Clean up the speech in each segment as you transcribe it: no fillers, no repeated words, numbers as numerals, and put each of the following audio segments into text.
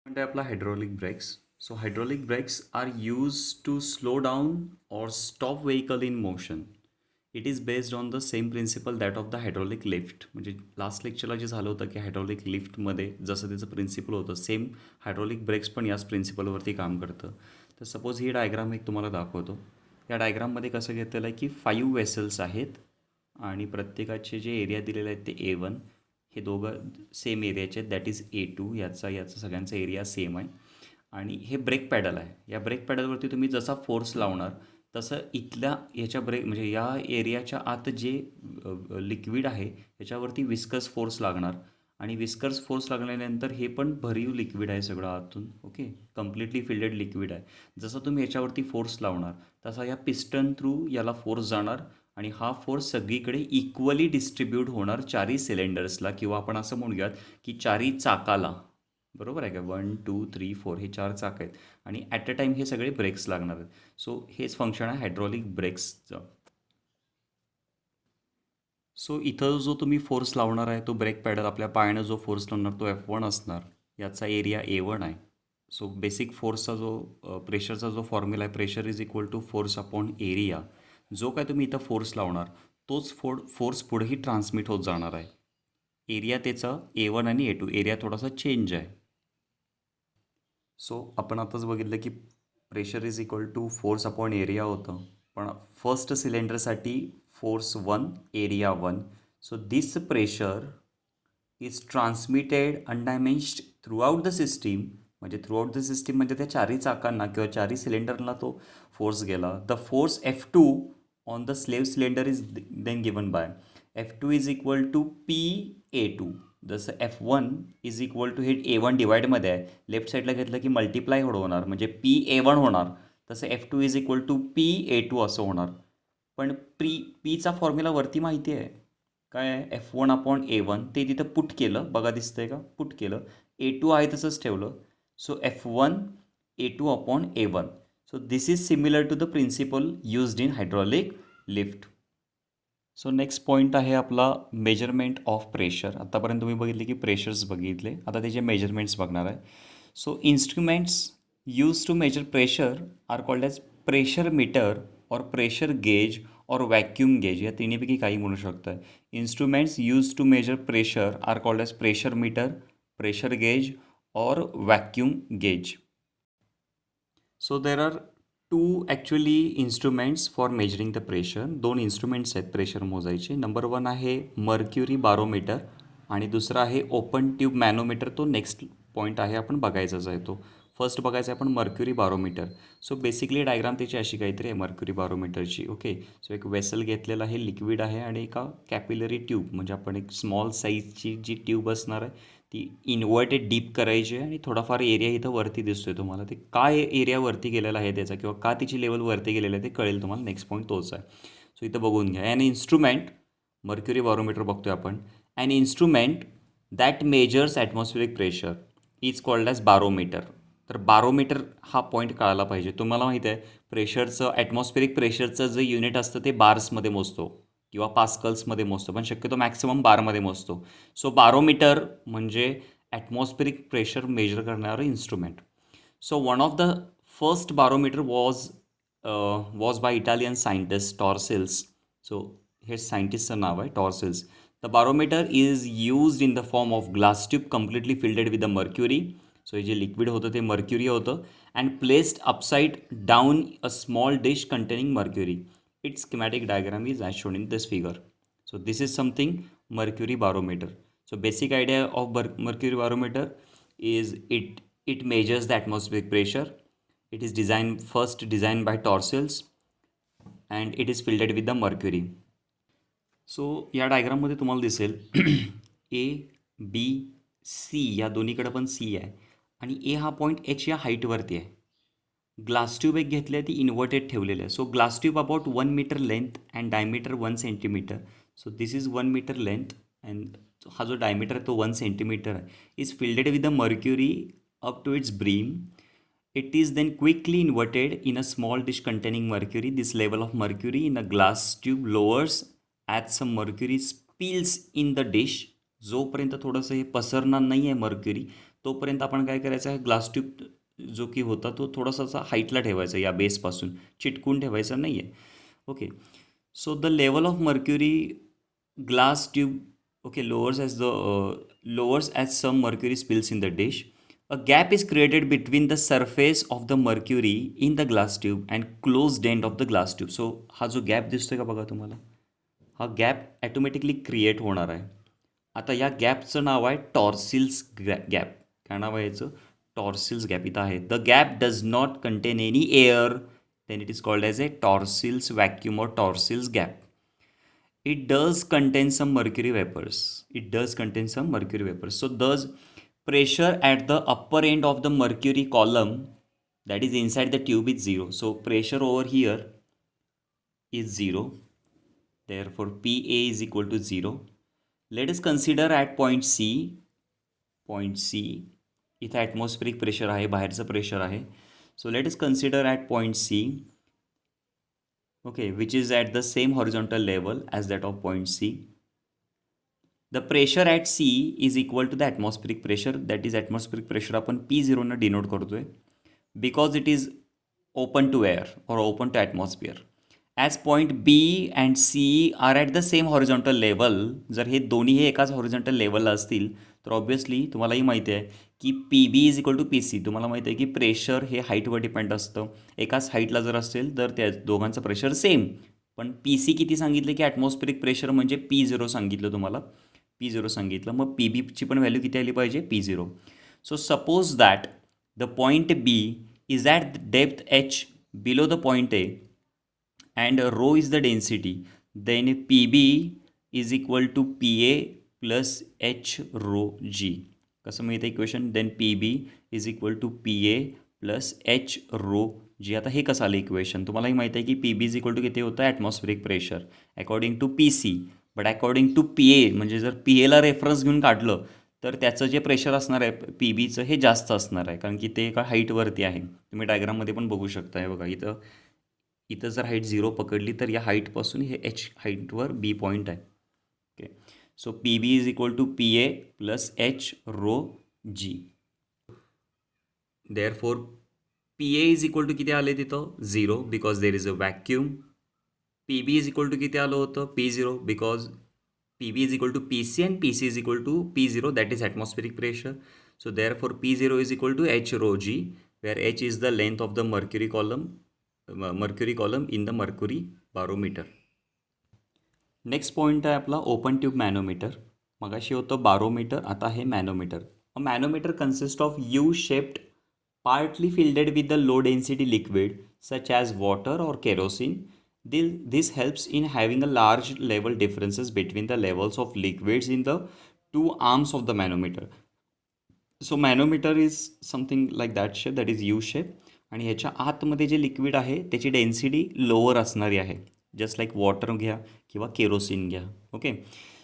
म्हणजे आपला hydraulic brakes. So hydraulic brakes are use to slow down or stop vehicle in motion. It is based on the same principle that of the hydraulic lift. म्हणजे last लेक्चरला जे झालं होतं की hydraulic लिफ्टमध्ये जसं त्याचं प्रिन्सिपल होतं सेम हायड्रॉलिक ब्रेक्स पण याच प्रिन्सिपलवरती काम करतं. तर सपोज ही डायग्राम एक तुम्हाला दाखवतो. या डायग्राममध्ये कसं घेतलेलं आहे की 5 वेसल्स आहेत आणि प्रत्येकाचे जे एरिया दिलेले आहेत ते A1. हे दोघं सेम एरियाचे आहेत, दॅट इज A2. याचा सगळ्यांचा एरिया सेम आहे. आणि हे ब्रेक पॅडल आहे. या ब्रेक पॅडलवरती तुम्ही जसा फोर्स लावणार तसं इथल्या ह्याच्या ब्रेक म्हणजे या एरियाच्या आत जे लिक्विड आहे ह्याच्यावरती विस्कस फोर्स लागणार. आणि विस्कस फोर्स लागल्यानंतर हे पण भरीव लिक्विड आहे सगळं आतून. ओके, कम्प्लिटली फिल्डेड लिक्विड आहे. जसं तुम्ही ह्याच्यावरती फोर्स लावणार तसा या पिस्टन थ्रू याला फोर्स जाणार आणि हा फोर्स सगळीकडे इक्वली डिस्ट्रीब्यूट होणार चारही सिलेंडर्सला, किंवा आपण असं म्हणूयात की चारही चाकाला. बरोबर आहे का? 1 2 3 4 हे 4 चाक आहेत आणि ॲट अ टाईम हे सगळे ब्रेक्स लागणार आहेत. सो हेच फंक्शन आहे हायड्रॉलिक ब्रेक्सचं. सो इथं जो तुम्ही फोर्स लावणार आहे तो ब्रेक पॅडल आपल्या पायानं जो फोर्स लावणार तो F1 असणार. याचा एरिया A1 आहे. सो बेसिक फोर्सचा जो प्रेशरचा जो फॉर्म्युला आहे, pressure is equal to force upon area. जो काय तुम्ही इथं फोर्स लावणार तोच फोर्स पुढेही ट्रान्समिट होत जाणार आहे. एरिया त्याचा A1 आणि A2 एरिया थोडासा चेंज आहे. सो आपण आताच बघितलं की pressure is equal to force upon area होतं. पण फर्स्ट सिलेंडरसाठी force 1 area 1. So this pressure is transmitted undiminished throughout the system. म्हणजे थ्रू आउट द सिस्टीम म्हणजे त्या चारही चाकांना किंवा चारही सिलेंडरला तो फोर्स गेला. The force F2 on the slave cylinder is then given by F2 is equal to PA2. जसं F1 is equal to हे A1 डिवाइडमध्ये आहे, लेफ्ट साईडला घेतलं की मल्टिप्लाय होणार म्हणजे PA1 होणार. तसं F2 is equal to PA2 असं होणार. पण पीचा फॉर्म्युला वरती माहिती आहे काय आहे? F1 अपॉन A1 ते तिथं पुट केलं, बघा दिसतंय का? पुट केलं. A2 आहे तसंच ठेवलं. So F1 A2 upon A1. So this is similar to the principle used in hydraulic lift. So next point आहे आपला मेजरमेंट ऑफ प्रेशर. आतापर्यंत तुम्ही बघितले की प्रेशर्स बघितले, आता त्याचे मेजरमेंट्स बघणार आहे. So instruments use to measure pressure are called as pressure meter or pressure gauge or vacuum gauge. या तिन्हीपैकी काही म्हणू शकतं. Instruments use to measure pressure are called as pressure meter, pressure gauge or vacuum gauge. So there are two actually instruments for measuring the pressure. दोन instruments आहेत pressure मोजायचे. Number 1 आहे mercury barometer आणि दुसरा आहे ओपन ट्यूब मॅनोमीटर. तो next point आहे, आपण बघायचाच आहे तो. फर्स्ट बघायचं आहे आपण mercury barometer. So basically diagram त्याची अशी काहीतरी आहे मर्क्युरी बारोमीटरची. ओके, सो एक वेसल घेतलेला आहे, लिक्विड आहे आणि एका कॅपिलरी ट्यूब म्हणजे आपण एक स्मॉल साईजची जी ट्यूब असणार आहे ती इन्व्हर्टेड डीप करायची आहे आणि थोडाफार एरिया इथं वरती दिसतोय तुम्हाला. ते काय एरिया वरती गेलेला आहे त्याचा किंवा का तिची लेवल वरती गेलेलं आहे ते कळेल तुम्हाला. नेक्स्ट पॉईंट तोच आहे. सो इथं बघून घ्या. ॲन इन्स्ट्रुमेंट, मर्क्युरी बारोमीटर बघतोय आपण. An instrument that measures atmospheric pressure is called as barometer. तर बारोमीटर हा पॉईंट कळायला पाहिजे. तुम्हाला माहिती आहे प्रेशरचं, ॲटमॉस्फिरिक प्रेशरचं जे युनिट असतं ते बार्समध्ये मोजतो किंवा पास्कल्समध्ये मोजतो, पण शक्यतो मॅक्सिमम बारमध्ये मोजतो. सो बारोमीटर म्हणजे ॲटमॉस्फिरिक प्रेशर मेजर करणारं instrument. So one of the first barometer was by Italian scientist Torricelli. So हे सायंटिस्टचं नाव आहे Torricelli. The barometer is used in the form of glass tube completely filled with the mercury. So हे जे liquid होतं ते mercury होतं and placed upside down a small dish containing mercury. Its schematic diagram is as shown in this figure. So this is something mercury barometer. So basic idea of mercury barometer is it measures the atmospheric pressure. It is designed by Torsels and it is filled with the mercury. So या डायग्राममध्ये तुम्हाला दिसेल A B C या दोन्हीकडे पण C आहे आणि A हा पॉईंट H या हाईटवरती आहे. ग्लास ट्यूब एक घेतली आहे ती इन्व्हर्टेड ठेवलेली आहे. So glass tube about 1 metre length and diameter 1 centimetre. So this is 1 metre length and हा जो डायमीटर आहे तो 1 सेंटीमीटर आहे. Is filled with the mercury up to its brim. It is then quickly inverted in a small dish containing mercury. This level of mercury in a glass tube lowers as some mercury spills in the dish. जोपर्यंत थोडंसं हे पसरणार नाही आहे mercury तोपर्यंत आपण काय करायचं आहे, ग्लास ट्यूब जो की होता तो थोडासा असा हाईटला ठेवायचा या बेसपासून, चिटकून ठेवायचा नाही आहे. Okay. So the level of mercury glass tube, okay, lowers as some mercury spills in the dish. A gap is created between the surface of the mercury in the glass tube and closed end of the glass tube. So हा जो gap दिसतोय का बघा तुम्हाला, हा gap automatically create होणार आहे. आता या गॅपचं नाव आहे टॉर्सिल्स गॅप. काय नाव आहे याचं? टॉर्सिल्स गॅप इथं आहे. The gap does not contain any air, then it is called as a Torricelli's vacuum or Torricelli's gap. It does contain some mercury vapors. It does contain some mercury vapors. So thus pressure at the upper end of the mercury column, that is inside the tube, is 0. So pressure over here is 0. Therefore PA is equal to 0. Let us consider at point C. Point C, इथं atmospheric pressure आहे, बाहेरचं pressure आहे. So let us consider at point C, okay, which is at the same horizontal level as that of point C. The pressure at C is equal to the atmospheric pressure, that is atmospheric pressure आपण P0 ने denote करतोय, because it is open to air or open to atmosphere. As point B and C are at the same horizontal level, जर हे दोन्ही हे एकाच horizontal लेवलला असतील तर ऑब्व्हियसली तुम्हालाही माहिती आहे की P B is equal to P C. तुम्हाला माहिती आहे की प्रेशर हे हाईटवर डिपेंड असतं. एकाच हाईटला जर असेल तर त्या दोघांचं प्रेशर सेम. पण पी सी किती सांगितलं की ॲटमॉस्फेरिक प्रेशर म्हणजे P0 सांगितलं तुम्हाला, P0 सांगितलं, मग पी बीची पण व्हॅल्यू किती आली पाहिजे? P0. So suppose that the point B is at depth H below the point A and rho is the density, then PB is equal to PA plus H rho G. कसं मिळतं equation? Then PB is equal to PA plus H rho G. आता हे कसं आलं equation? तुम्हालाही माहिती आहे की PB is equal to किती होतं? Atmospheric pressure according to PC, but according to PA, म्हणजे जर PAला रेफरन्स घेऊन काढलं तर त्याचं जे प्रेशर असणार आहे PBचं हे जास्त असणार आहे, कारण की ते एका हाईटवरती आहे. तुम्ही डायग्राममध्ये पण बघू शकताय बघा, इथं जर हाईट 0 पकडली तर या हाईटपासून हे H हाईटवर B पॉईंट आहे. Okay. So PB is equal to PA plus H rho G. Therefore PA is equal to किती आले तिथं? 0, because there is a vacuum. PB is equal to किती आलं होतं? P0, because PB is equal to PC and PC is equal to P0, that is atmospheric pressure. So therefore P0 is equal to H rho G, where H is the length of the mercury column in the mercury barometer. Next point आहे आपला open tube मॅनोमीटर. मगाशी होतं barometer, आता आहे manometer. A manometer consist of U shaped partly filled with the low density liquid such as water or kerosene. This helps in having a large level differences between the levels of liquids in the two arms of the manometer. So manometer is something like that shape, that is U shape, आणि ह्याच्या आतमध्ये जे liquid आहे त्याची density lower असणारी आहे, just like water घ्या किंवा केरोसिन घ्या. Okay.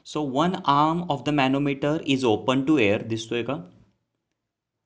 So one arm of the manometer is open to air, दिसतोय का?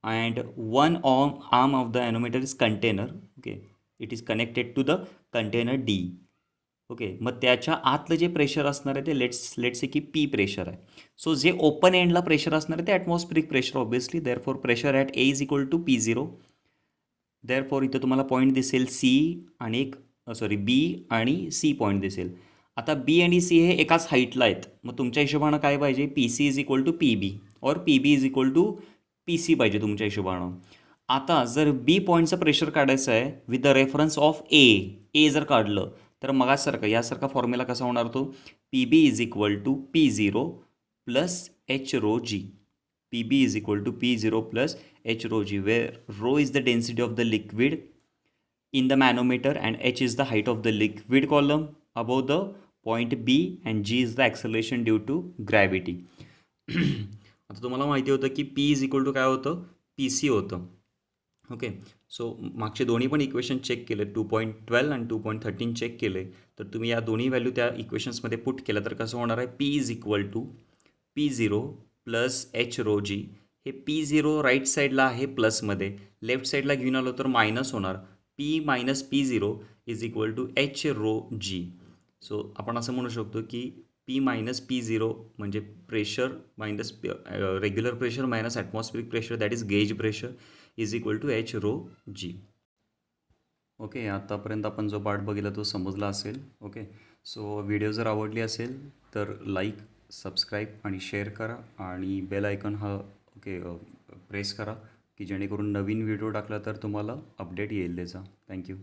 And one arm of the manometer is container. Okay. It is connected to the container D. Okay. मग त्याच्या आतलं जे pressure असणार आहे ते लेट्स से की पी प्रेशर आहे. सो जे ओपन एंडला प्रेशर असणार आहे ते atmospheric pressure obviously. Therefore pressure at A is equal to P0. Therefore इथं तुम्हाला पॉईंट दिसेल C आणि B आणि C पॉईंट दिसेल. आता B आणि C हे एकाच हाईटला आहेत, मग तुमच्या हिशोबानं काय पाहिजे? PC is equal to PB और PB is equal to PC पाहिजे तुमच्या हिशोबानं. आता जर B पॉईंटचं प्रेशर काढायचं आहे विथ द रेफरन्स ऑफ ए जर काढलं तर मगासारखं यासारखा फॉर्म्युला कसा होणार तो? PB is equal to P0 plus H rho G. PB is equal to P0 plus H rho G, where rho is the density of the liquid in the manometer and H is the height of the liquid column above the point B and G is the acceleration due to gravity. आता तुम्हाला माहिती होतं की P is equal to काय होतं? PC होतं. Okay. So मागचे दोन्ही पण इक्वेशन चेक केले, 2.12 आणि 2.13 चेक केले, तर तुम्ही या दोन्ही व्हॅल्यू त्या इक्वेशन्समध्ये पुट केलं तर कसं होणार आहे? P is equal to P0 plus H rho G. हे P0 राईट साईडला आहे प्लसमध्ये, लेफ्ट साईडला घेऊन आलो तर मायनस होणार. P minus P0 is equal to H rho G. So आपण असं म्हणू शकतो की पी मायनस P0 म्हणजे pressure minus regular pressure minus atmospheric pressure that is gauge pressure is equal to H rho G. Okay, आतापर्यंत आपण जो part बघितला तो समजला असेल. ओके, सो व्हिडिओ जर आवडली असेल तर लाईक, सबस्क्राईब आणि शेअर करा आणि बेल आयकॉन हा प्रेस करा की जेणेकरून नवीन व्हिडिओ टाकला तर तुम्हाला अपडेट येईल त्याचा. थँक्यू.